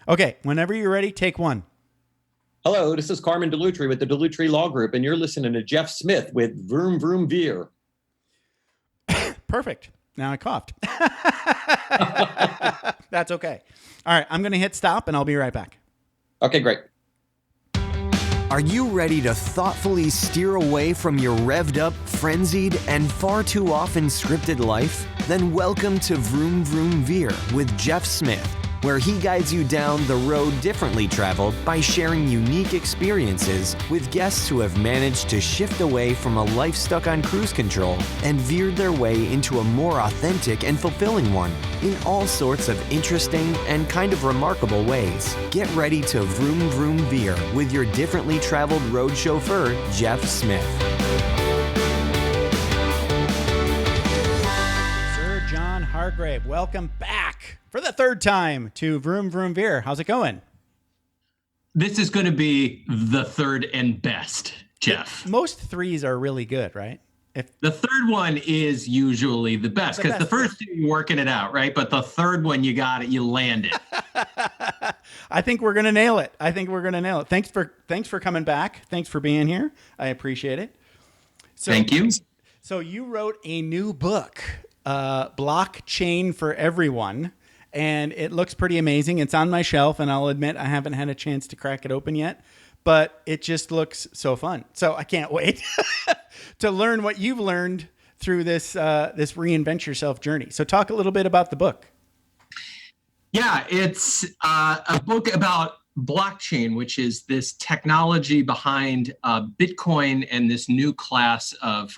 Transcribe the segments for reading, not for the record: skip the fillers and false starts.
Okay, whenever you're ready, take one. Hello, this is Carmen Delutri with the Delutri Law Group, and you're listening to Jeff Smith with Vroom Vroom Veer. Perfect. Now I coughed. That's okay. All right, I'm going to hit stop, and I'll be right back. Okay, great. Are you ready to thoughtfully steer away from your revved up, frenzied, and far too often scripted life? Then welcome to Vroom Vroom Veer with Jeff Smith, where he guides you down the road differently traveled by sharing unique experiences with guests who have managed to shift away from a life stuck on cruise control and veered their way into a more authentic and fulfilling one in all sorts of interesting and kind of remarkable ways. Get ready to Vroom Vroom Veer with your differently traveled road chauffeur, Jeff Smith. Sir John Hargrave, welcome back for the third time to Vroom Vroom Veer. How's it going? This is going to be the third and best, Jeff. Most threes are really good, right? The third one is usually the best because the first two you're working it out, right? But the third one, you got it, you land it. I think we're gonna nail it. Thanks for coming back. Thanks for being here. I appreciate it. Thank you. So you wrote a new book, BlockChain for Everyone, and it looks pretty amazing. It's on my shelf, and I'll admit I haven't had a chance to crack it open yet, but it just looks so fun. So I can't wait to learn what you've learned through this reinvent yourself journey. So talk a little bit about the book. Yeah, it's a book about blockchain, which is this technology behind Bitcoin and this new class of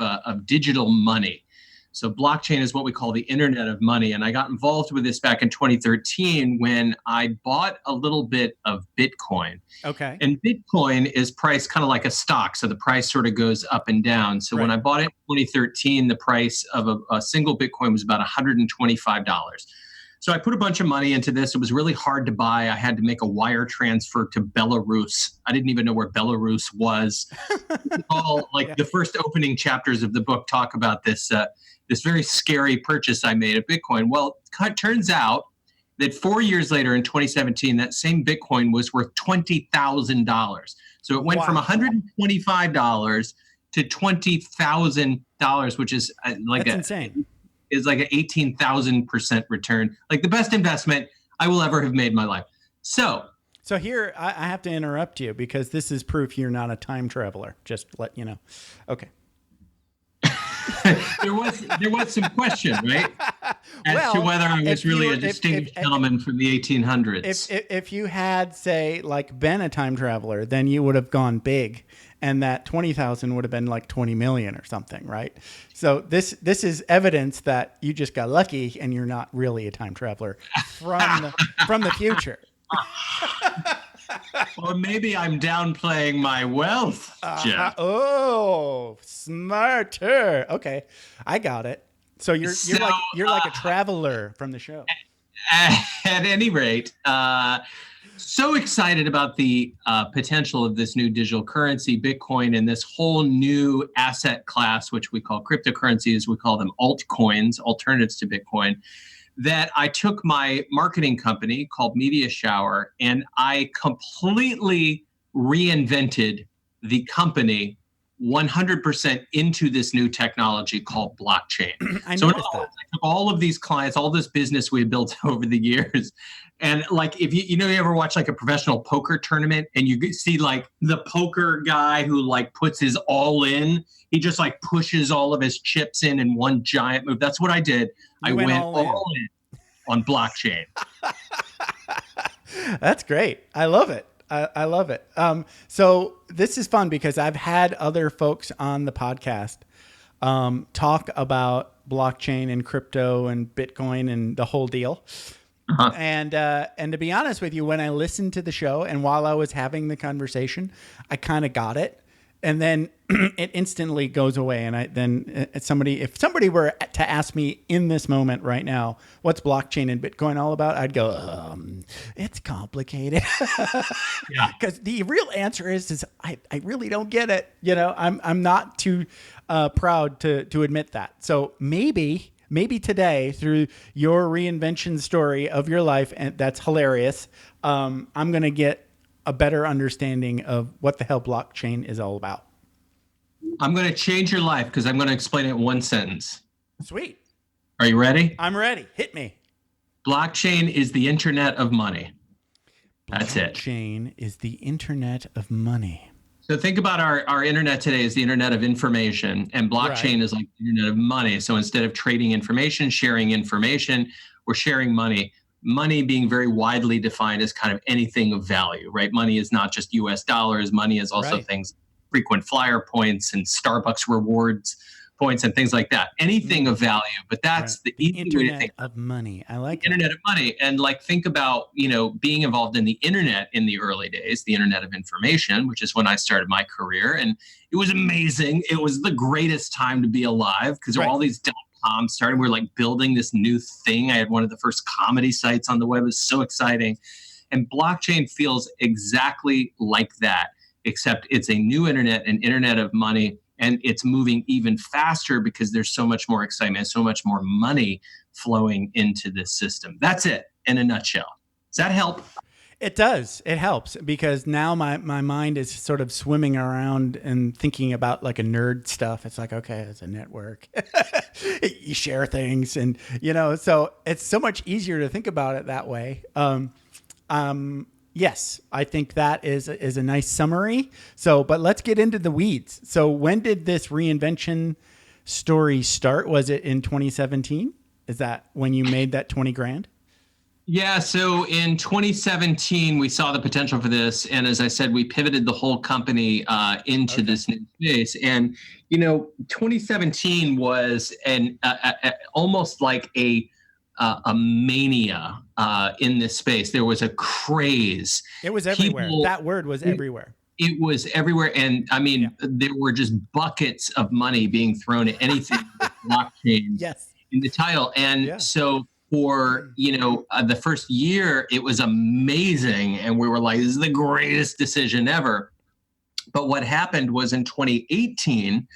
digital money. So blockchain is what we call the Internet of Money. And I got involved with this back in 2013 when I bought a little bit of Bitcoin. Okay. And Bitcoin is priced kind of like a stock. So the price sort of goes up and down. So when I bought it in 2013, the price of a single Bitcoin was about $125. So I put a bunch of money into this. It was really hard to buy. I had to make a wire transfer to Belarus. I didn't even know where Belarus was. All like the first opening chapters of the book talk about this this very scary purchase I made of Bitcoin. Well, it turns out that 4 years later in 2017, that same Bitcoin was worth $20,000. So it went from $125 to $20,000, which is That's insane. Is like an 18,000% return, like the best investment I will ever have made in my life. So here I have to interrupt you because this is proof you're not a time traveler. Just to let you know. Okay. there was some question, right? As to whether I was really a distinguished gentleman from the 1800s. If you had, say, like been a time traveler, then you would have gone big, and that 20,000 would have been like 20 million or something, right? So this is evidence that you just got lucky, and you're not really a time traveler from the future. Or maybe I'm downplaying my wealth, Jeff. Oh, smarter. Okay, I got it. So you're like a traveler from the show. At any rate, so excited about the potential of this new digital currency, Bitcoin, and this whole new asset class, which we call cryptocurrencies. We call them altcoins, alternatives to Bitcoin. That I took my marketing company called Media Shower and I completely reinvented the company 100% into this new technology called blockchain. I took all of these clients, all this business we had built over the years. And like, if you ever watch like a professional poker tournament and you see like the poker guy who like puts his all in, he just like pushes all of his chips in one giant move. That's what I did. I went all in on blockchain. That's great. I love it. I love it. So this is fun because I've had other folks on the podcast talk about blockchain and crypto and Bitcoin and the whole deal. Uh-huh. And to be honest with you, when I listened to the show and while I was having the conversation, I kind of got it. And then it instantly goes away. And if somebody were to ask me in this moment right now, what's blockchain and Bitcoin all about? I'd go, it's complicated. Yeah. Because the real answer is I really don't get it. You know, I'm not too proud to admit that. So maybe today through your reinvention story of your life, and that's hilarious. I'm going to get a better understanding of what the hell blockchain is all about. I'm going to change your life because I'm going to explain it in one sentence. Sweet. Are you ready? I'm ready. Hit me. Blockchain is the internet of money. That's it. Blockchain is the internet of money. So think about our internet today is the internet of information, and blockchain is like the internet of money. So instead of trading information, sharing information, we're sharing money. Money being very widely defined as kind of anything of value, right? Money is not just US dollars. Money is also things, frequent flyer points and Starbucks rewards points and things like that. Anything of value, but that's the easy way to think of money. I like internet of money. And like, think about, being involved in the internet in the early days, the internet of information, which is when I started my career. And it was amazing. It was the greatest time to be alive because there were all these .com started. We were like building this new thing. I had one of the first comedy sites on the web. It was so exciting. And blockchain feels exactly like that, except it's a new internet, an internet of money. And it's moving even faster because there's so much more excitement, so much more money flowing into this system. That's it in a nutshell. Does that help? It does. It helps because now my mind is sort of swimming around and thinking about like a nerd stuff. It's like, okay, it's a network. You share things and, so it's so much easier to think about it that way. Yes, I think that is a nice summary. So, but let's get into the weeds. So when did this reinvention story start? Was it in 2017? Is that when you made that 20 grand? Yeah. So in 2017, we saw the potential for this. And as I said, we pivoted the whole company into this new space. And, 2017 was almost like a mania in this space. There was a craze. It was everywhere. That word was everywhere. It was everywhere. And I mean, there were just buckets of money being thrown at anything with blockchain in the title. And so for, the first year, it was amazing. And we were like, this is the greatest decision ever. But what happened was in 2018,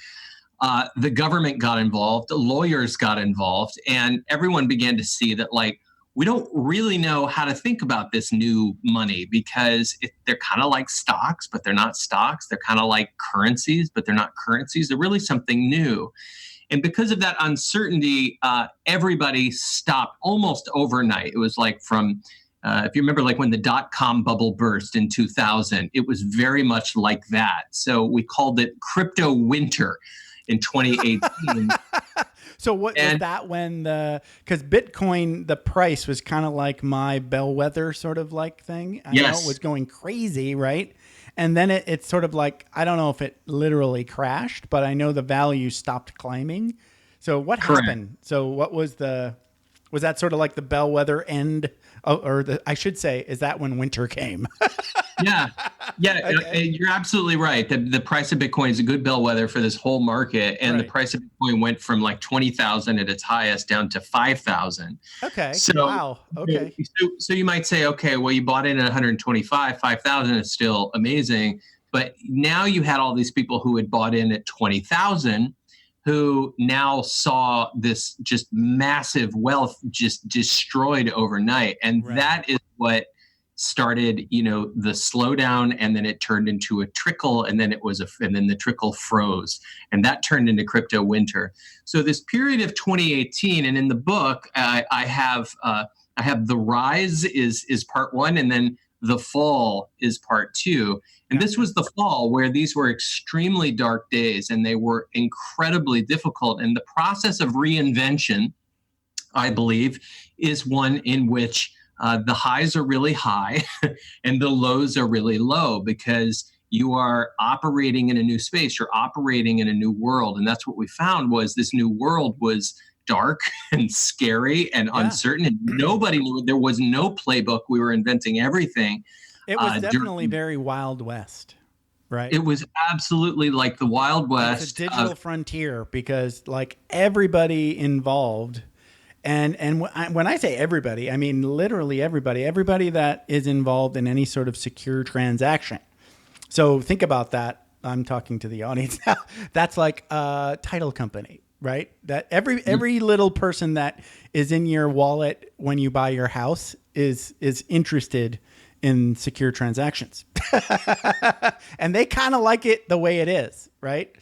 the government got involved, lawyers got involved, and everyone began to see that, like, we don't really know how to think about this new money because they're kind of like stocks, but they're not stocks. They're kind of like currencies, but they're not currencies. They're really something new. And because of that uncertainty, everybody stopped almost overnight. It was like from, if you remember, like when the .com bubble burst in 2000, it was very much like that. So we called it crypto winter in 2018. So what was that when because Bitcoin, the price was kind of like my bellwether sort of like thing. I know it was going crazy, right? And then it's sort of like, I don't know if it literally crashed, but I know the value stopped climbing. So what happened? So what was was that sort of like the bellwether end I should say, is that when winter came? Yeah. You're absolutely right. The price of Bitcoin is a good bellwether for this whole market. And the price of Bitcoin went from like 20,000 at its highest down to 5,000. Okay. So, wow. Okay. So you might say, okay, well, you bought in at 125, 5,000 is still amazing. But now you had all these people who had bought in at 20,000 who now saw this just massive wealth just destroyed overnight. And that is what started, the slowdown, and then it turned into a trickle, and then and then the trickle froze, and that turned into crypto winter. So this period of 2018, and in the book, I have the rise is part one, and then the fall is part two. And this was the fall, where these were extremely dark days and they were incredibly difficult. And the process of reinvention, I believe, is one in which the highs are really high and the lows are really low, because you are operating in a new space. You're operating in a new world. And that's what we found, was this new world was dark and scary and uncertain. And nobody knew. There was no playbook. We were inventing everything. It was definitely very Wild West, right? It was absolutely like the Wild West. It's a digital frontier, because like everybody involved, and when I say everybody, I mean literally everybody that is involved in any sort of secure transaction. So think about that. I'm talking to the audience now. That's like a title company, right? That every little person that is in your wallet when you buy your house is interested in secure transactions. And they kind of like it the way it is, right?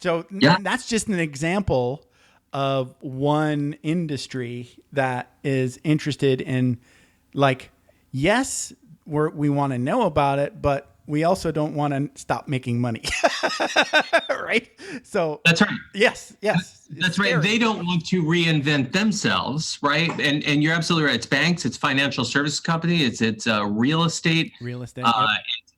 So that's just an example of one industry that is interested in, like, yes, we want to know about it, but we also don't want to stop making money. Right? So that's right. Yes. That's right. They don't want to reinvent themselves, right? And you're absolutely right. It's banks, it's financial services company, it's real estate. Yep.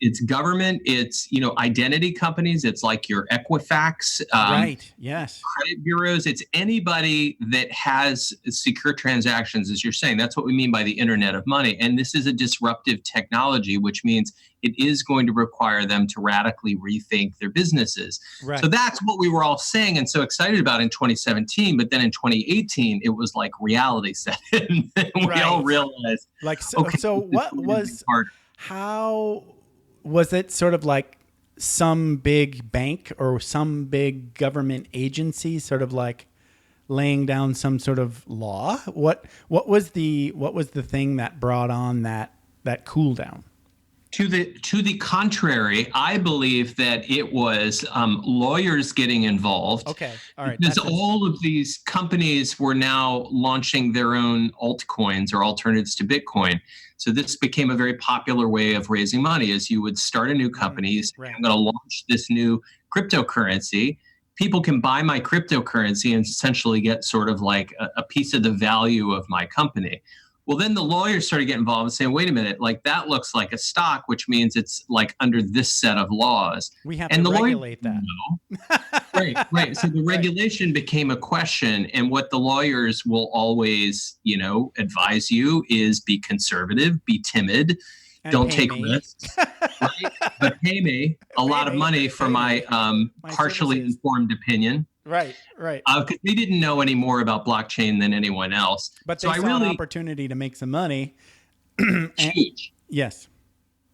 It's government, it's identity companies, it's like your Equifax, right. Yes. credit bureaus. It's anybody that has secure transactions, as you're saying. That's what we mean by the Internet of Money. And this is a disruptive technology, which means it is going to require them to radically rethink their businesses. Right. So that's what we were all saying and so excited about in 2017. But then in 2018, it was like reality set in. We all realized. Like, so what was, how was it sort of like some big bank or some big government agency sort of like laying down some sort of law? What was the thing that brought on that cool down? To the contrary, I believe that it was lawyers getting involved. Okay, all right. Because all of these companies were now launching their own altcoins or alternatives to Bitcoin. So this became a very popular way of raising money. As you would start a new company, you say, right. I'm going to launch this new cryptocurrency. People can buy my cryptocurrency and essentially get sort of like a piece of the value of my company. Well, then the lawyers started getting involved and saying, wait a minute, like that looks like a stock, which means it's like under this set of laws. We have to regulate that. Right. So the regulation became a question. And what the lawyers will always, advise you is be conservative, be timid, and don't take risks, right? But pay me a lot of money for my partially informed opinion. Right. Because they didn't know any more about blockchain than anyone else. But they saw an opportunity to make some money. Huge. Yes.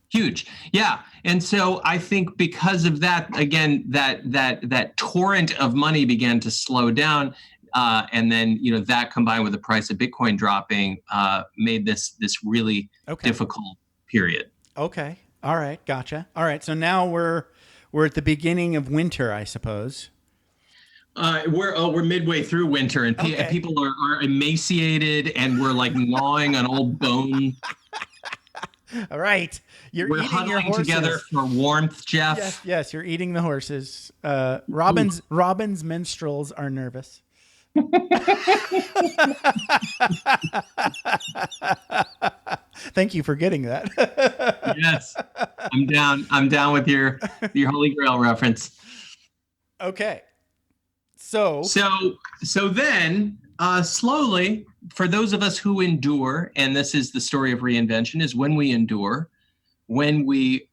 Huge. Yeah. And so I think because of that, again, that torrent of money began to slow down. And then, that combined with the price of Bitcoin dropping made this really difficult period. Okay. All right. Gotcha. All right. So now we're at the beginning of winter, I suppose. We're midway through winter, and people are emaciated, and we're like gnawing on old bone. All right, we're eating your horses together for warmth, Jeff. Yes, you're eating the horses. Robin's minstrels are nervous. Thank you for getting that. Yes, I'm down with your Holy Grail reference. Okay. So then slowly, for those of us who endure, and this is the story of reinvention, is when we endure, when we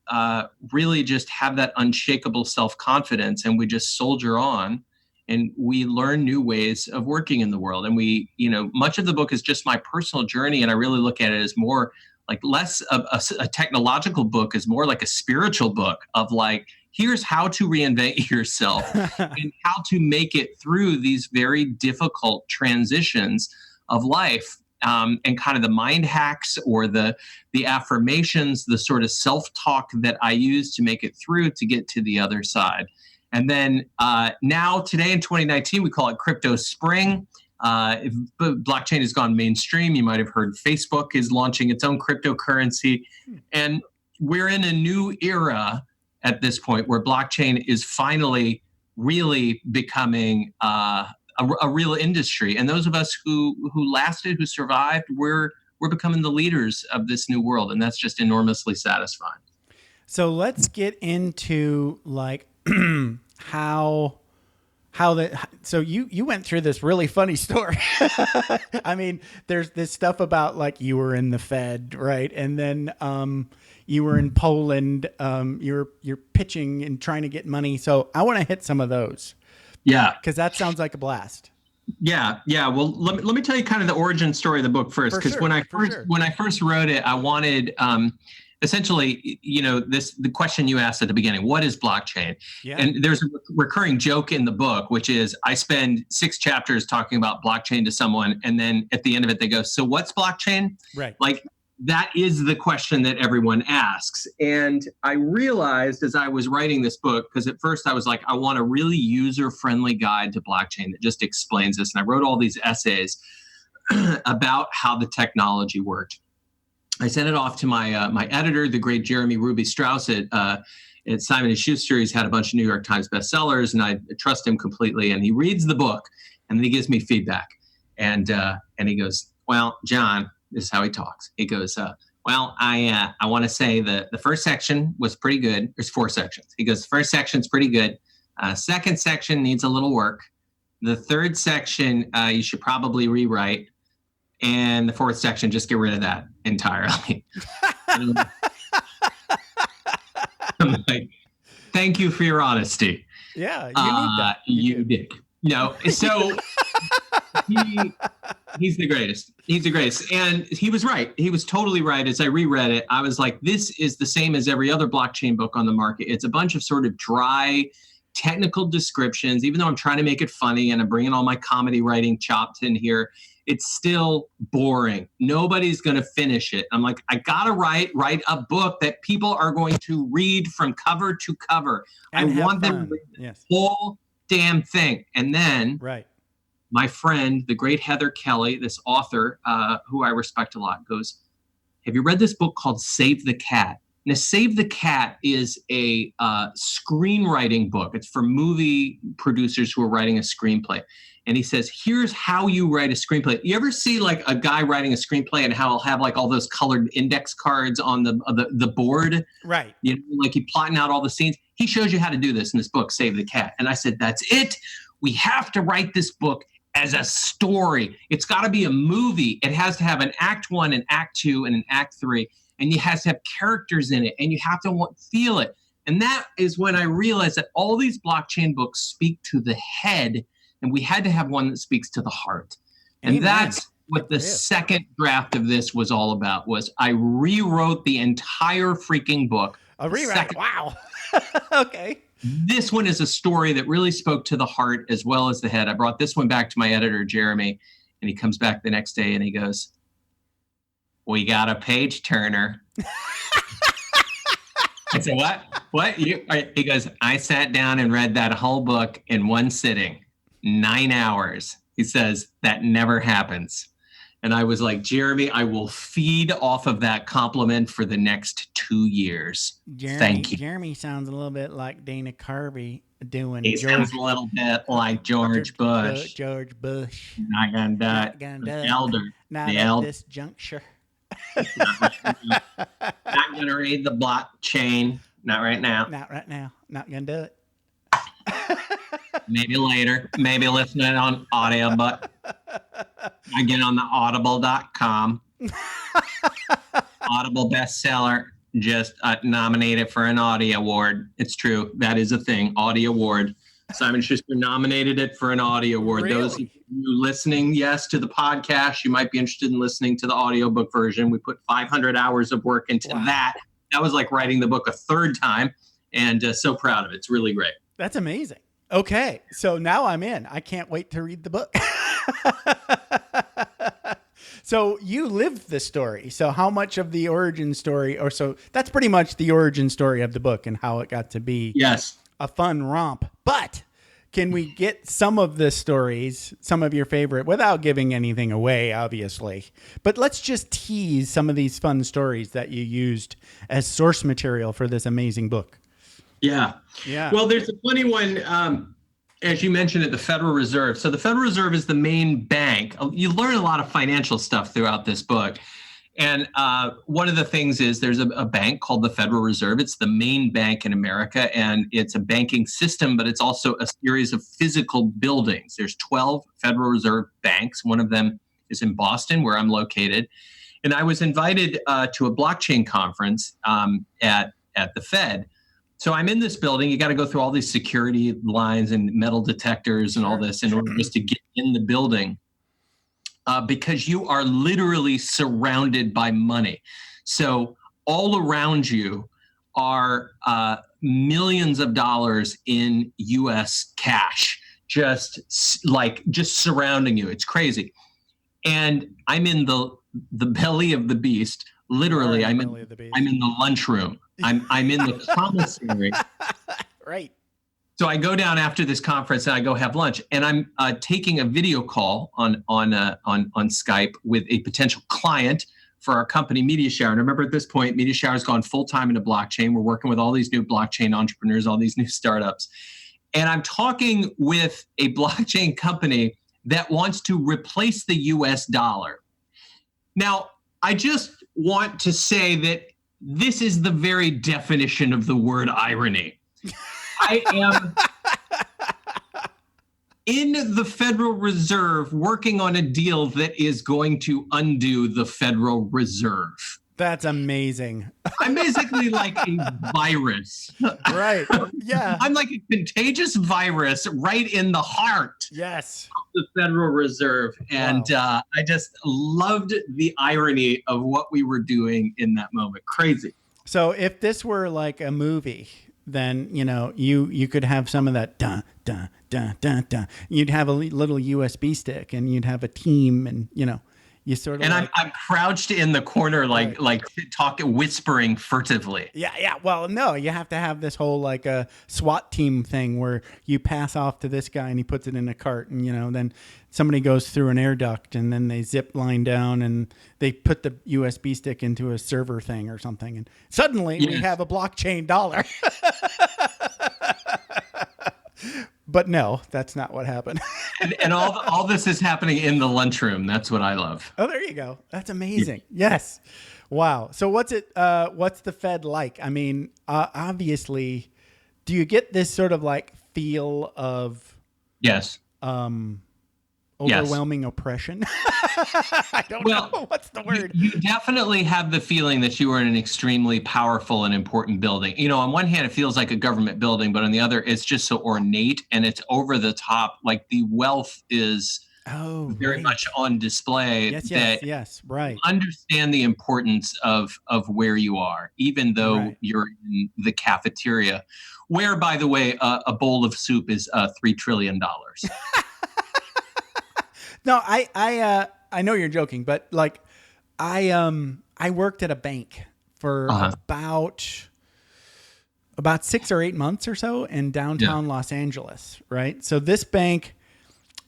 really just have that unshakable self-confidence and we just soldier on and we learn new ways of working in the world. And we, much of the book is just my personal journey. And I really look at it as more like less of a technological book, is more like a spiritual book of like, here's how to reinvent yourself and how to make it through these very difficult transitions of life, and kind of the mind hacks or the affirmations, the sort of self-talk that I use to make it through to get to the other side. And then now today in 2019, we call it Crypto Spring. If blockchain has gone mainstream, you might have heard Facebook is launching its own cryptocurrency. And we're in a new era at this point where blockchain is finally really becoming a real industry. And those of us who lasted, who survived, we're becoming the leaders of this new world. And that's just enormously satisfying. So let's get into like so you went through this really funny story. I mean, there's this stuff about like you were in the Fed, right? And then you were in Poland, you're pitching and trying to get money. So I want to hit some of those. Yeah. Because that sounds like a blast. Yeah. Well, let me tell you kind of the origin story of the book first. Because when I first wrote it, I wanted essentially, the question you asked at the beginning, what is blockchain? Yeah. And there's a recurring joke in the book, which is I spend 6 chapters talking about blockchain to someone. And then at the end of it, they go, so what's blockchain? Right. Like that is the question that everyone asks. And I realized as I was writing this book, because at first I was like, I want a really user-friendly guide to blockchain that just explains this. And I wrote all these essays about how the technology worked. I sent it off to my editor, the great Jeremy Ruby Strauss at Simon & Schuster. He's had a bunch of New York Times bestsellers, and I trust him completely. And he reads the book, and then he gives me feedback. And he goes, well, John, this is how he talks. He goes, well, I want to say the first section was pretty good. There's 4 sections. He goes, the first section's pretty good. Second section needs a little work. The third section, you should probably rewrite. And the fourth section, just get rid of that entirely. I'm like, thank you for your honesty. Yeah, you need that. You did. No, so he's the greatest. He's the greatest. And he was right. He was totally right. As I reread it, I was like, this is the same as every other blockchain book on the market. It's a bunch of sort of dry technical descriptions. Even though I'm trying to make it funny and I'm bringing all my comedy writing chopped in here, it's still boring. Nobody's going to finish it. I'm like, I got to write a book that people are going to read from cover to cover. And I want them to read the whole damn thing. And then my friend, the great Heather Kelly, this author who I respect a lot, goes, have you read this book called Save the Cat? Now, Save the Cat is a screenwriting book. It's for movie producers who are writing a screenplay. And he says, here's how you write a screenplay. You ever see like a guy writing a screenplay and how he'll have like all those colored index cards on the board? Right. You know, like he's plotting out all the scenes. He shows you how to do this in this book, Save the Cat. And I said, that's it. We have to write this book as a story. It's got to be a movie. It has to have an act 1, an act 2, and an act 3. And it has to have characters in it. And you have to feel it. And that is when I realized that all these blockchain books speak to the head. And we had to have one that speaks to the heart. And Amen. That's what the second draft of this was all about, was I rewrote the entire freaking book. A rewrite? Wow. Okay. This one is a story that really spoke to the heart as well as the head. I brought this one back to my editor, Jeremy, and he comes back the next day and he goes, we got a page turner. I said, what? He goes, I sat down and read that whole book in one sitting. 9 hours. He says, that never happens. And I was like, Jeremy, I will feed off of that compliment for the next 2 years. Thank you. Jeremy sounds a little bit like Dana Carvey doing. He sounds a little bit like George Bush. George Bush. Not gonna do it. The elder. Not the at this juncture. Not gonna read the blockchain. Not right now. Not right now. Not gonna do it. Maybe later. Maybe listen to it on audio, but I get on the audible.com. Audible bestseller, just nominated for an Audie Award. It's true. That is a thing. Audie Award. Simon Schuster nominated it for an Audie Award. Really? Those of you listening, yes, to the podcast, you might be interested in listening to the audiobook version. We put 500 hours of work into that. That was like writing the book a third time, and so proud of it. It's really great. That's amazing. Okay, so now I'm in. I can't wait to read the book. So you lived the story. So how much of the origin story, or so that's pretty much the origin story of the book and how it got to be a fun romp. But can we get some of the stories, some of your favorite, without giving anything away, obviously? But let's just tease some of these fun stories that you used as source material for this amazing book. Yeah. Well, there's a funny one, as you mentioned, at the Federal Reserve. So the Federal Reserve is the main bank. You learn a lot of financial stuff throughout this book. And one of the things is there's a bank called the Federal Reserve. It's the main bank in America, and it's a banking system, but it's also a series of physical buildings. There's 12 Federal Reserve banks. One of them is in Boston, where I'm located. And I was invited to a blockchain conference at the Fed. So I'm in this building. You got to go through all these security lines and metal detectors and all this in order just to get in the building, because you are literally surrounded by money. So all around you are millions of dollars in U.S. cash, just surrounding you. It's crazy. And I'm in the belly of the beast, Literally, I'm Belly of the beast. in the lunchroom. I'm in the commissary. Right. So I go down after this conference and I go have lunch, and I'm taking a video call on Skype with a potential client for our company, Media Shower. And remember, at this point, Media Shower has gone full time into blockchain. We're working with all these new blockchain entrepreneurs, all these new startups, and I'm talking with a blockchain company that wants to replace the U.S. dollar. Now, I just want to say that this is the very definition of the word irony. I am in the Federal Reserve working on a deal that is going to undo the Federal Reserve. That's amazing. I'm basically like a virus. Right. Yeah. I'm like a contagious virus right in the heart Yes. of the Federal Reserve. And I just loved the irony of what we were doing in that moment. Crazy. So if this were like a movie, then, you know, you could have some of that dun, dun, dun, dun, dun. You'd have a little USB stick and you'd have a team and, you know, you sort of. And like, I'm crouched in the corner, like talking, whispering furtively. Yeah. Yeah. Well, no, you have to have this whole like a SWAT team thing where you pass off to this guy and he puts it in a cart and, you know, then somebody goes through an air duct and then they zip line down and they put the USB stick into a server thing or something. And suddenly we have a blockchain dollar. But no, that's not what happened. and all this is happening in the lunchroom. That's what I love. Oh, there you go. That's amazing. Yes. Wow. So what's the Fed like? I mean, obviously, do you get this sort of like feel of Yes. Overwhelming oppression? I don't know. What's the word? You definitely have the feeling that you are in an extremely powerful and important building. You know, on one hand, it feels like a government building, but on the other, it's just so ornate and it's over the top. Like the wealth is very much on display. Yes, right. Understand the importance of where you are, even though you're in the cafeteria, where, by the way, a bowl of soup is $3 trillion. No, I know you're joking, but like I worked at a bank for about 6 or 8 months or so in downtown Los Angeles, right? So this bank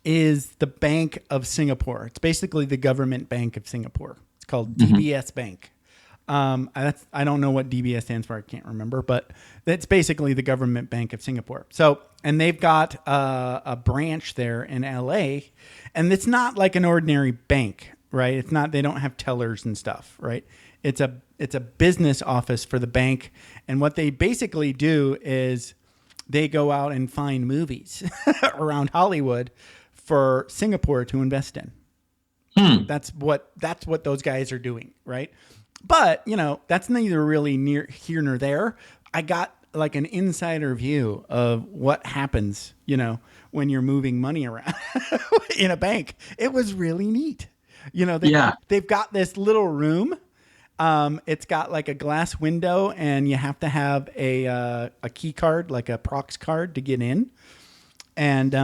is the Bank of Singapore. It's basically the government bank of Singapore. It's called DBS Bank. I don't know what DBS stands for. I can't remember, but that's basically the government bank of Singapore. So, and they've got a branch there in LA, and it's not like an ordinary bank, right? It's not, they don't have tellers and stuff, right? It's a business office for the bank. And what they basically do is they go out and find movies around Hollywood for Singapore to invest in. That's what those guys are doing, right? But, you know, that's neither really near here nor there. I got like an insider view of what happens, you know, when you're moving money around in a bank. It was really neat. You know, they've got this little room. It's got like a glass window and you have to have a key card, like a prox card to get in. And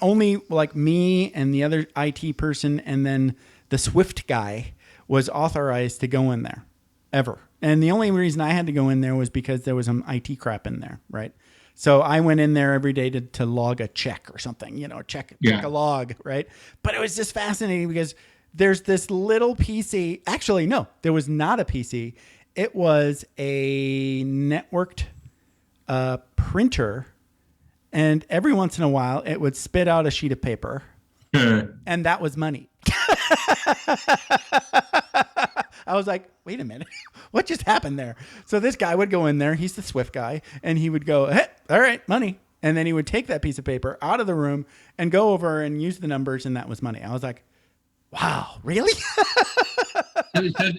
only like me and the other IT person and then the Swift guy was authorized to go in there ever. And the only reason I had to go in there was because there was some IT crap in there, right? So I went in there every day to log a check or something, you know, check a log, right? But it was just fascinating because there's this little PC. Actually, no, there was not a PC. It was a networked printer. And every once in a while, it would spit out a sheet of paper. And that was money. I was like, wait a minute, what just happened there? So this guy would go in there, he's the Swift guy, and he would go, hey, all right, money. And then he would take that piece of paper out of the room and go over and use the numbers, and that was money. I was like, wow, really?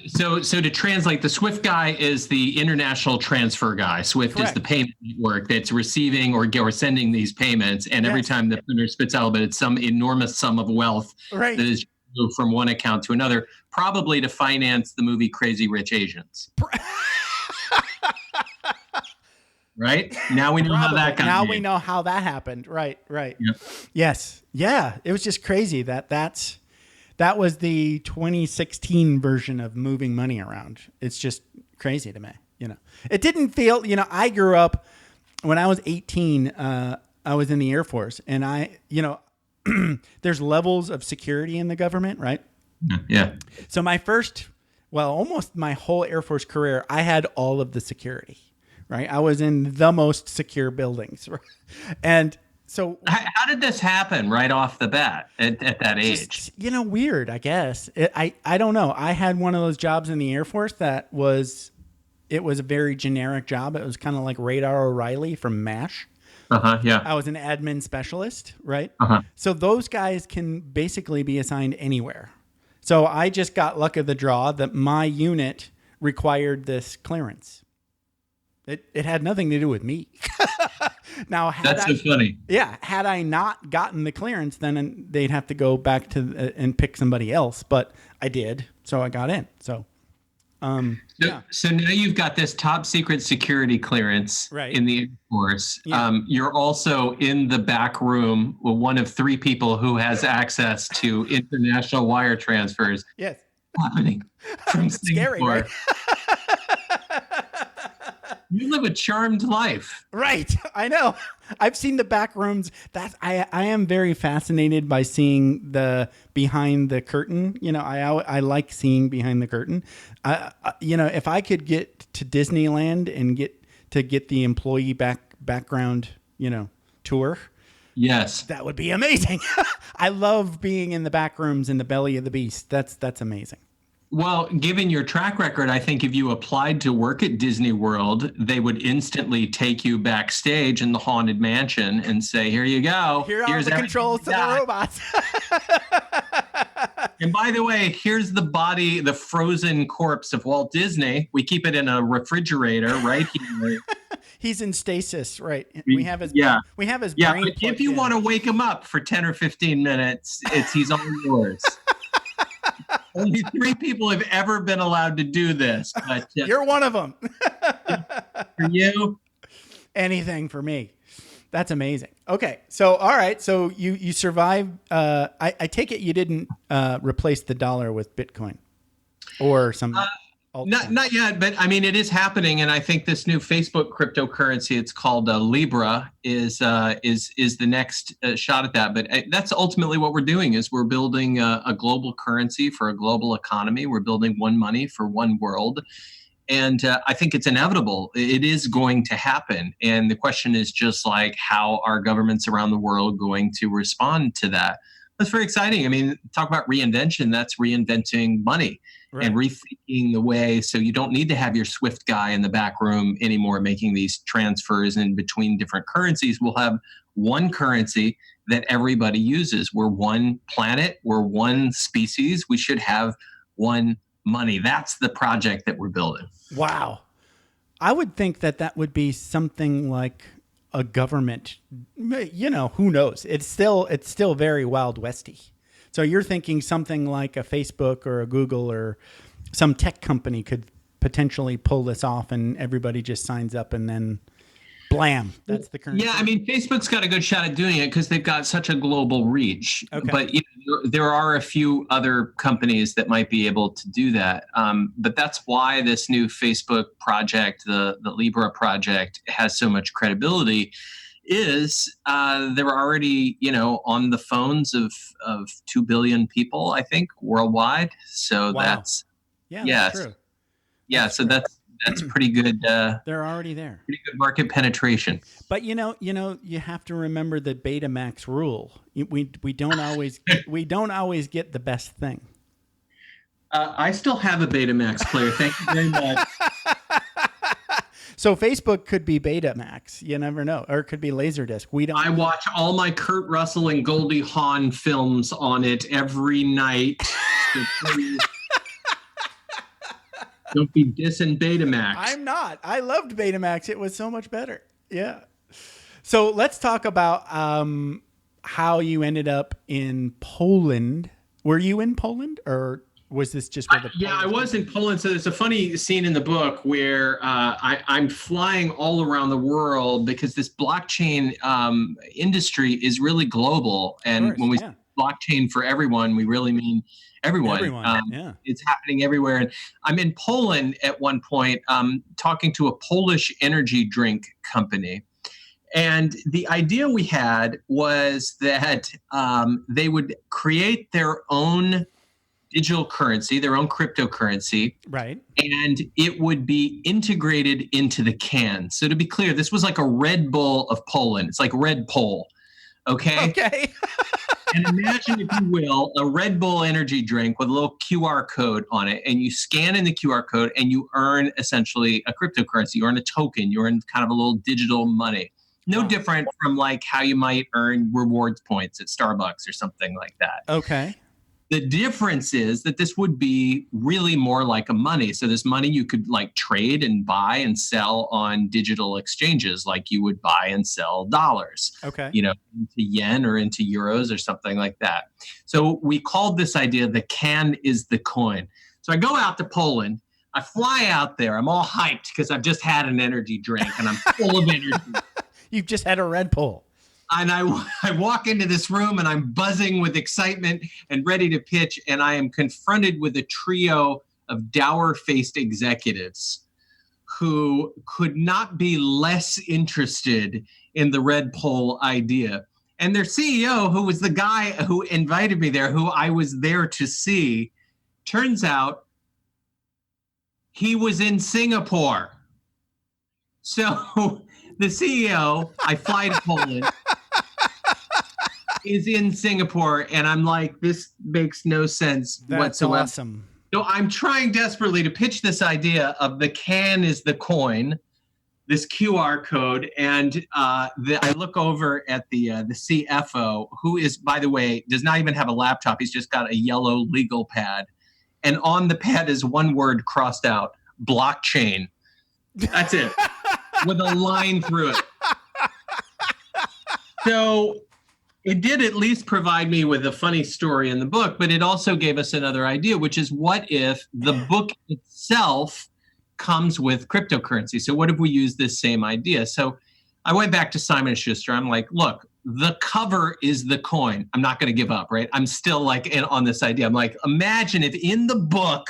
So to translate, the Swift guy is the international transfer guy. Swift is the payment network that's receiving or sending these payments. And every time the printer spits out, but it's some enormous sum of wealth that is moved from one account to another, probably to finance the movie Crazy Rich Asians. Right? Now we know how that got Now made. we know how that happened. Right. Yep. Yes. Yeah. It was just crazy that's That was the 2016 version of moving money around. It's just crazy to me. It didn't feel, I grew up when I was 18, I was in the Air Force, and there's levels of security in the government, right? Yeah. So almost my whole Air Force career, I had all of the security, right? I was in the most secure buildings. Right? And so how did this happen right off the bat at that age? Weird, I guess. I don't know. I had one of those jobs in the Air Force it was a very generic job. It was kind of like Radar O'Reilly from MASH. Yeah. I was an admin specialist, right? Uh-huh. So those guys can basically be assigned anywhere. So I just got luck of the draw that my unit required this clearance. It had nothing to do with me. Now, that's so funny. Yeah, had I not gotten the clearance, then they'd have to go back to and pick somebody else. But I did, so I got in. So now you've got this top secret security clearance in the Air Force. Yeah. You're also in the back room with one of 3 people who has access to international wire transfers. Yes. Happening from Singapore. Scary, right? You live a charmed life. Right. I know. I've seen the back rooms. I am very fascinated by seeing the behind the curtain. I like seeing behind the curtain. If I could get to Disneyland and get the employee background, tour. Yes. That would be amazing. I love being in the back rooms in the belly of the beast. That's amazing. Well, given your track record, I think if you applied to work at Disney World, they would instantly take you backstage in the Haunted Mansion and say, here you go. Here's the controls to the robots. And by the way, here's the body, the frozen corpse of Walt Disney. We keep it in a refrigerator right here. He's in stasis, right? We have his We have his brain. But if you want to wake him up for 10 or 15 minutes, he's all yours. Only 3 people have ever been allowed to do this. But you're one of them. For you, anything for me. That's amazing. Okay, so all right, so you survived. I take it you didn't replace the dollar with Bitcoin or some. Not yet, but I mean it is happening, and I think this new Facebook cryptocurrency, it's called Libra, is the next shot at that. But that's ultimately what we're doing: is we're building a global currency for a global economy. We're building one money for one world, and I think it's inevitable. It is going to happen, and the question is just like how are governments around the world going to respond to that? That's very exciting. I mean, talk about reinvention. That's reinventing money. Right. And rethinking the way so you don't need to have your Swift guy in the back room anymore making these transfers in between different currencies. We'll have one currency that everybody uses. We're one planet. We're one species. We should have one money. That's the project that we're building. Wow. I would think that would be something like a government. Who knows? It's still very Wild Westy. So you're thinking something like a Facebook or a Google or some tech company could potentially pull this off and everybody just signs up and then blam, that's the currency. Yeah, I mean, Facebook's got a good shot at doing it because they've got such a global reach. Okay. But there are a few other companies that might be able to do that. But that's why this new Facebook project, the Libra project, has so much credibility. Is they're already, on the phones of 2 billion people, I think, worldwide. So wow. That's true. Yeah, so that's pretty good. They're already there. Pretty good market penetration. But you have to remember the Betamax rule. We don't always get the best thing. I still have a Betamax player. Thank you very much. So Facebook could be Betamax. You never know. Or it could be Laserdisc. We don't. I watch all my Kurt Russell and Goldie Hawn films on it every night. So please, don't be dissing Betamax. I'm not. I loved Betamax. It was so much better. Yeah. So let's talk about how you ended up in Poland. Were you in Poland or was this just where I was in Poland. So there's a funny scene in the book where I'm flying all around the world because this blockchain industry is really global. And when we say blockchain for everyone, we really mean everyone. Yeah. It's happening everywhere. And I'm in Poland at one point, talking to a Polish energy drink company. And the idea we had was that they would create their own digital currency, their own cryptocurrency. Right. And it would be integrated into the can. So to be clear, this was like a Red Bull of Poland. It's like Red Bull. Okay. Okay. And imagine, if you will, a Red Bull energy drink with a little QR code on it. And you scan in the QR code and you earn essentially a cryptocurrency. You earn a token. You earn kind of a little digital money. No different from like how you might earn rewards points at Starbucks or something like that. Okay. The difference is that this would be really more like a money. So this money you could like trade and buy and sell on digital exchanges, like you would buy and sell dollars, Okay. into yen or into euros or something like that. So we called this idea the can is the coin. So I go out to Poland. I fly out there. I'm all hyped because I've just had an energy drink and I'm full of energy. You've just had a Red Bull. And I walk into this room and I'm buzzing with excitement and ready to pitch. And I am confronted with a trio of dour-faced executives who could not be less interested in the Red Bull idea. And their CEO, who was the guy who invited me there, who I was there to see, turns out he was in Singapore. So the CEO, I fly to Poland, is in Singapore, and I'm like, this makes no sense whatsoever. That's awesome. So I'm trying desperately to pitch this idea of the can is the coin, this QR code, and I look over at the CFO, who is, by the way, does not even have a laptop. He's just got a yellow legal pad, and on the pad is one word crossed out: blockchain. That's it, with a line through it. So it did at least provide me with a funny story in the book, but it also gave us another idea, which is, what if the book itself comes with cryptocurrency? So what if we use this same idea? So I went back to Simon & Schuster. I'm like, look, the cover is the coin. I'm not going to give up, right? I'm still like on this idea. I'm like, imagine if in the book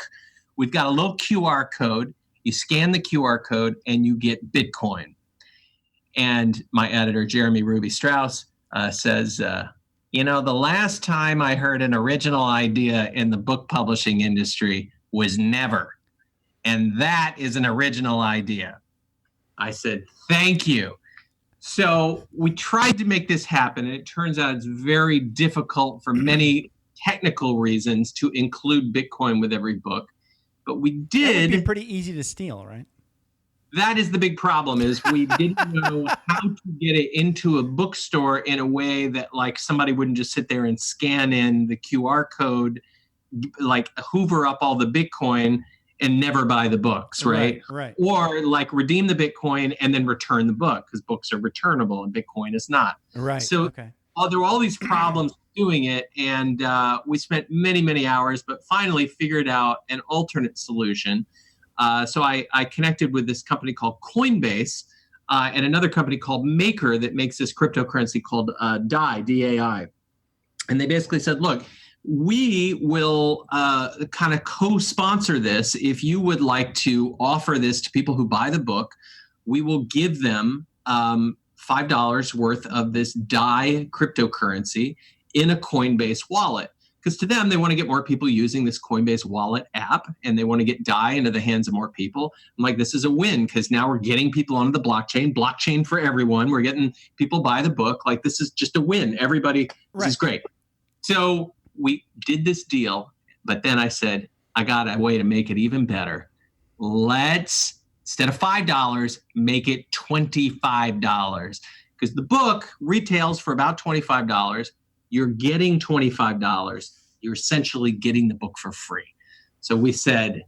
we've got a little QR code. You scan the QR code and you get Bitcoin. And my editor, Jeremy Ruby Strauss, says, the last time I heard an original idea in the book publishing industry was never. And that is an original idea. I said, thank you. So we tried to make this happen, and it turns out it's very difficult for many technical reasons to include Bitcoin with every book. But we did. It would be pretty easy to steal, right? That is the big problem, is we didn't know how to get it into a bookstore in a way that like somebody wouldn't just sit there and scan in the QR code, like hoover up all the Bitcoin and never buy the books, right? Right. Or like redeem the Bitcoin and then return the book, because books are returnable and Bitcoin is not. Right. So there were all these problems doing it, and we spent many, many hours, but finally figured out an alternate solution. So I connected with this company called Coinbase and another company called Maker that makes this cryptocurrency called DAI, D-A-I. And they basically said, look, we will kind of co-sponsor this. If you would like to offer this to people who buy the book, we will give them $5 worth of this DAI cryptocurrency in a Coinbase wallet. Because to them, they want to get more people using this Coinbase wallet app, and they want to get DAI into the hands of more people. I'm like, this is a win, because now we're getting people onto the blockchain for everyone. We're getting people buy the book. Like, this is just a win. Everybody, this is great. So we did this deal, but then I said, I got a way to make it even better. Let's, instead of $5, make it $25. Because the book retails for about $25. You're getting $25. You're essentially getting the book for free. So we said,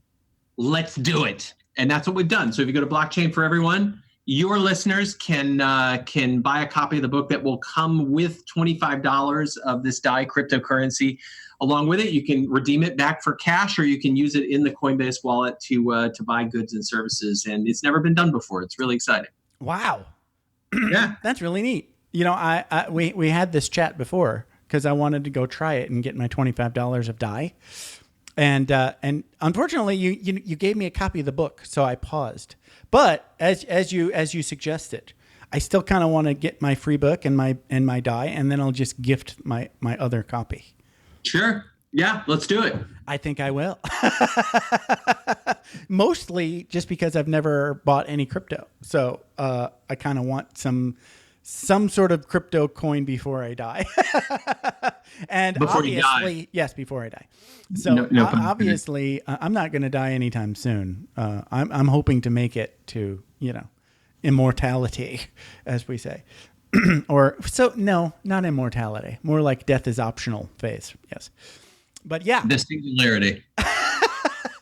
let's do it. And that's what we've done. So if you go to BlockChain for Everyone, your listeners can buy a copy of the book that will come with $25 of this DAI cryptocurrency. Along with it, you can redeem it back for cash, or you can use it in the Coinbase wallet to buy goods and services. And it's never been done before. It's really exciting. Wow. Yeah. That's really neat. We had this chat before, because I wanted to go try it and get my $25 of dye. And unfortunately, you gave me a copy of the book, so I paused. But as you suggested, I still kind of want to get my free book and my dye, and then I'll just gift my other copy. Sure. Yeah, let's do it. I think I will. Mostly just because I've never bought any crypto. So I kind of want some sort of crypto coin before I die. And before obviously, you die. Yes, before I die. So obviously, I'm not going to die anytime soon. I'm hoping to make it to, immortality, as we say. No, not immortality. More like death is optional phase. Yes. But yeah. The singularity.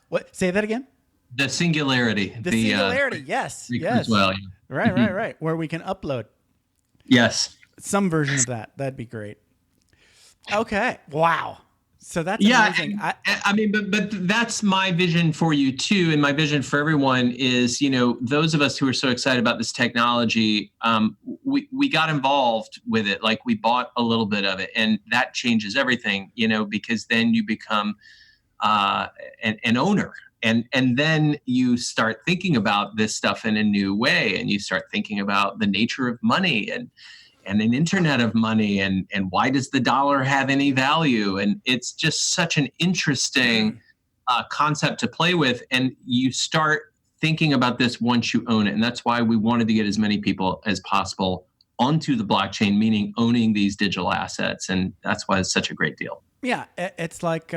What? Say that again? The singularity. The singularity. Yes. Yes. Well, yeah. Right. Where we can upload. Yes. Some version of that. That'd be great. Okay. Wow. So that's amazing. I mean, but that's my vision for you too, and my vision for everyone is, those of us who are so excited about this technology, we got involved with it, like we bought a little bit of it, and that changes everything, because then you become an owner, and then you start thinking about this stuff in a new way, and you start thinking about the nature of money and an internet of money, and why does the dollar have any value? And it's just such an interesting concept to play with. And you start thinking about this once you own it. And that's why we wanted to get as many people as possible onto the blockchain, meaning owning these digital assets. And that's why it's such a great deal. Yeah, it's like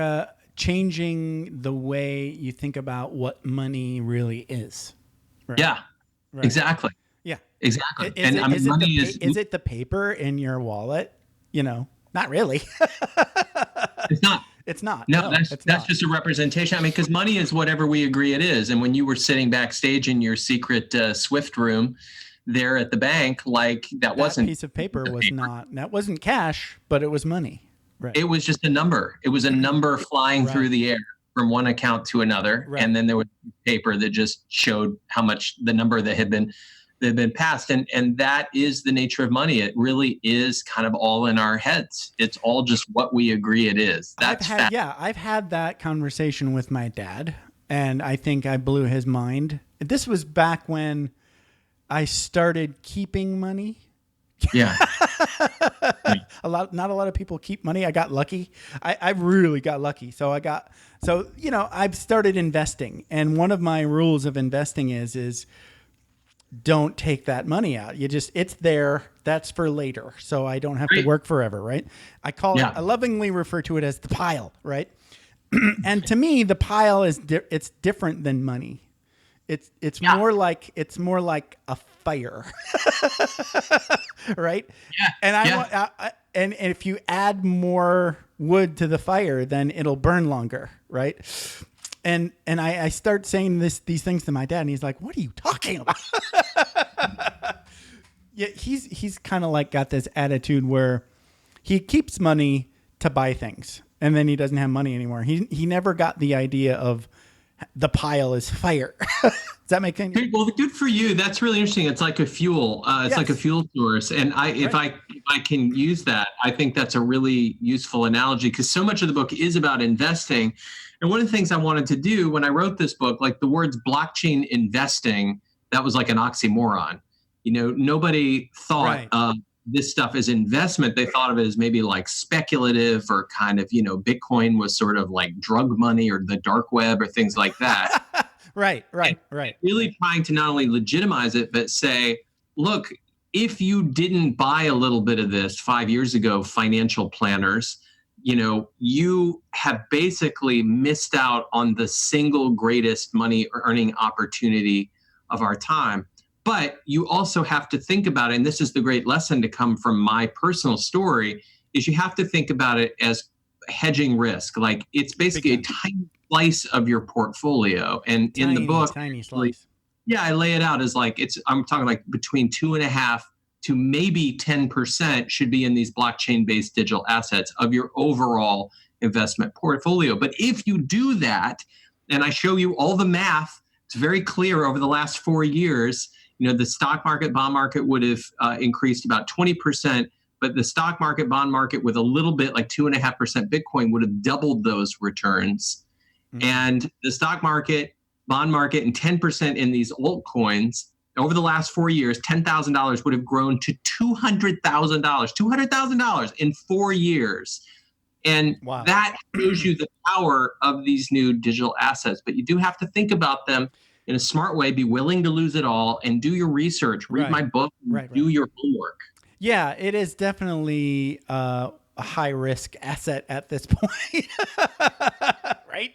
changing the way you think about what money really is. Right? Yeah, right. Exactly. Yeah, exactly. Is it the paper in your wallet? Not really. It's not. It's not. No, that's just a representation. I mean, because money is whatever we agree it is. And when you were sitting backstage in your secret Swift room there at the bank, that wasn't piece of paper that wasn't cash, but it was money. Right. It was just a number. It was a number flying through the air from one account to another. Right. And then there was paper that just showed how much the number that had been passed. And that is the nature of money. It really is kind of all in our heads. It's all just what we agree it is. I've had that conversation with my dad, and I think I blew his mind. This was back when I started keeping money. Yeah. Not a lot of people keep money. I got lucky. I really got lucky. I've started investing. And one of my rules of investing is don't take that money out. It's there. That's for later. So I don't have to work forever. Right. I lovingly refer to it as the pile. Right. And to me, the pile it's different than money. It's more like a fire. Right. Yeah. And if you add more wood to the fire, then it'll burn longer. Right. And I start saying these things to my dad, and he's like, "What are you talking about?" Yeah, he's kind of got this attitude where he keeps money to buy things, and then he doesn't have money anymore. He never got the idea of the pile is fire. Does that make sense? Well, good for you. That's really interesting. It's like a fuel. It's like a fuel source. And if I can use that, I think that's a really useful analogy, because so much of the book is about investing. And one of the things I wanted to do when I wrote this book, the words blockchain investing, that was like an oxymoron. Nobody thought this stuff as investment. They thought of it as maybe speculative, or kind of, Bitcoin was sort of like drug money or the dark web or things like that. Right. Really trying to not only legitimize it, but say, look, if you didn't buy a little bit of this 5 years ago, financial planners, you have basically missed out on the single greatest money earning opportunity of our time. But you also have to think about it, and this is the great lesson to come from my personal story, is you have to think about it as hedging risk. It's basically a tiny slice of your portfolio. And in the book, tiny slice. Yeah, I lay it out as I'm talking between 2.5 to maybe 10% should be in these blockchain-based digital assets of your overall investment portfolio. But if you do that, and I show you all the math, it's very clear over the last 4 years, the stock market, bond market would have increased about 20%, but the stock market, bond market with a little bit like 2.5% Bitcoin would have doubled those returns. And the stock market, bond market, and 10% in these altcoins over the last 4 years, $10,000 would have grown to $200,000 in 4 years. And that shows you the power of these new digital assets. But you do have to think about them in a smart way, be willing to lose it all, and do your research, read my book, do your homework. Yeah, it is definitely a high risk asset at this point. Right?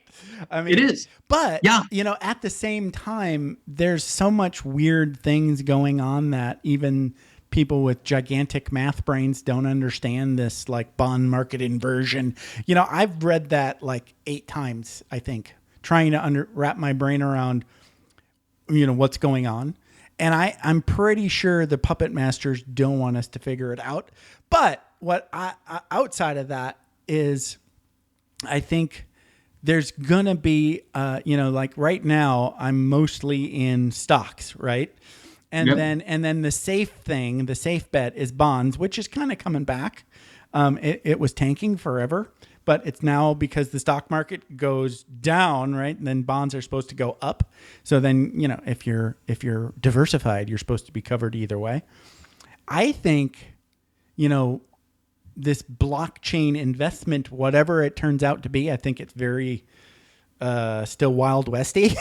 I mean, it is. But, at the same time, there's so much weird things going on that even people with gigantic math brains don't understand this, like bond market inversion. I've read that like 8 times, I think, trying to wrap my brain around, what's going on. And I'm pretty sure the puppet masters don't want us to figure it out. But what outside of that is, I think there's going to be, like right now, I'm mostly in stocks, right? And then the safe bet is bonds, which is kind of coming back. It was tanking forever, but it's now because the stock market goes down, right? And then bonds are supposed to go up. So then, if you're diversified, you're supposed to be covered either way. I think, this blockchain investment, whatever it turns out to be, I think it's very still Wild Westy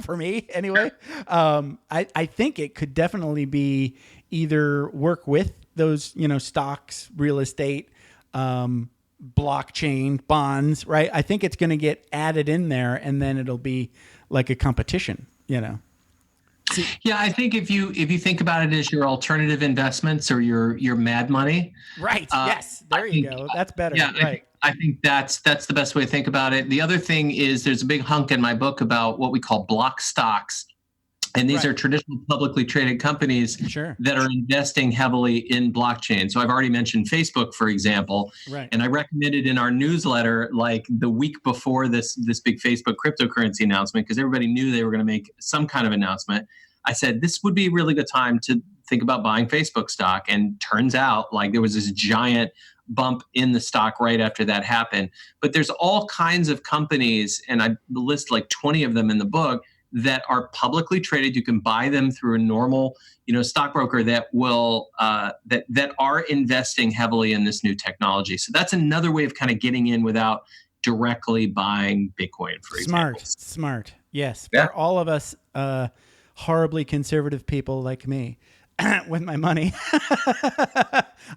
for me anyway. I think it could definitely be either work with those, stocks, real estate, blockchain, bonds, right? I think it's going to get added in there, and then it'll be like a competition, Yeah, I think if you think about it as your alternative investments or your mad money. Right. Yes. There you go. That's better. Yeah. Right. I think that's the best way to think about it. The other thing is there's a big hunk in my book about what we call block stocks. And these are traditional publicly traded companies that are investing heavily in blockchain. So I've already mentioned Facebook, for example. Right. And I recommended in our newsletter, like the week before this big Facebook cryptocurrency announcement, because everybody knew they were going to make some kind of announcement. I said, this would be a really good time to think about buying Facebook stock. And turns out like there was this giant bump in the stock right after that happened. But there's all kinds of companies, and I list like 20 of them in the book, that are publicly traded. You can buy them through a normal, stockbroker that will that are investing heavily in this new technology. So that's another way of kind of getting in without directly buying Bitcoin, for example. Smart. Yes. For all of us horribly conservative people like me with my money,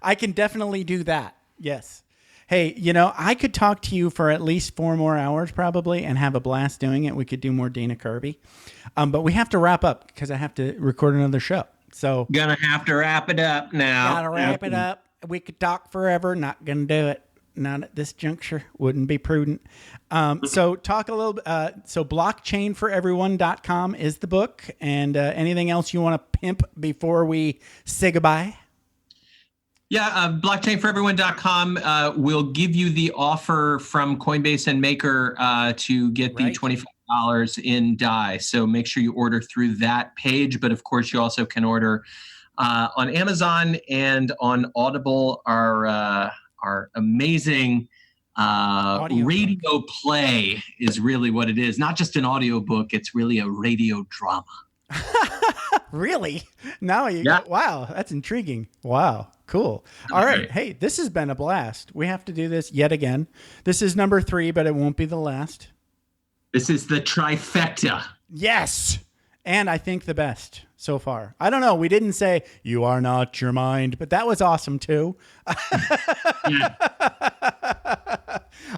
I can definitely do that. Yes. Hey, I could talk to you for at least 4 more hours probably and have a blast doing it. We could do more Dana Carvey. But we have to wrap up because I have to record another show. So gonna have to wrap it up now. Gotta wrap it up. We could talk forever. Not gonna do it. Not at this juncture. Wouldn't be prudent. So talk a little bit. So blockchainforeveryone.com is the book. And anything else you want to pimp before we say goodbye? Yeah, blockchainforeveryone.com will give you the offer from Coinbase and Maker to get the $25 in DAI. So make sure you order through that page. But of course, you also can order on Amazon and on Audible, our amazing radio play is really what it is. Not just an audio book, it's really a radio drama. Really? Now wow, that's intriguing. Wow. Cool. All right. Hey, this has been a blast. We have to do this yet again. This is number 3, but it won't be the last. This is the trifecta. Yes. And I think the best so far. I don't know. We didn't say you are not your mind, but that was awesome too. All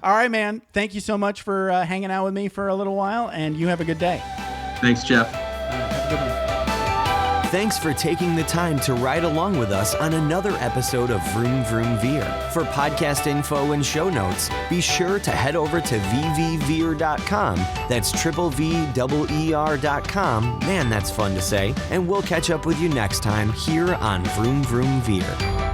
right, man. Thank you so much for hanging out with me for a little while, and you have a good day. Thanks, Jeff. Have a good one. Thanks for taking the time to ride along with us on another episode of Vroom Vroom Veer. For podcast info and show notes, be sure to head over to vvveer.com. That's VVER.com. Man, that's fun to say. And we'll catch up with you next time here on Vroom Vroom Veer.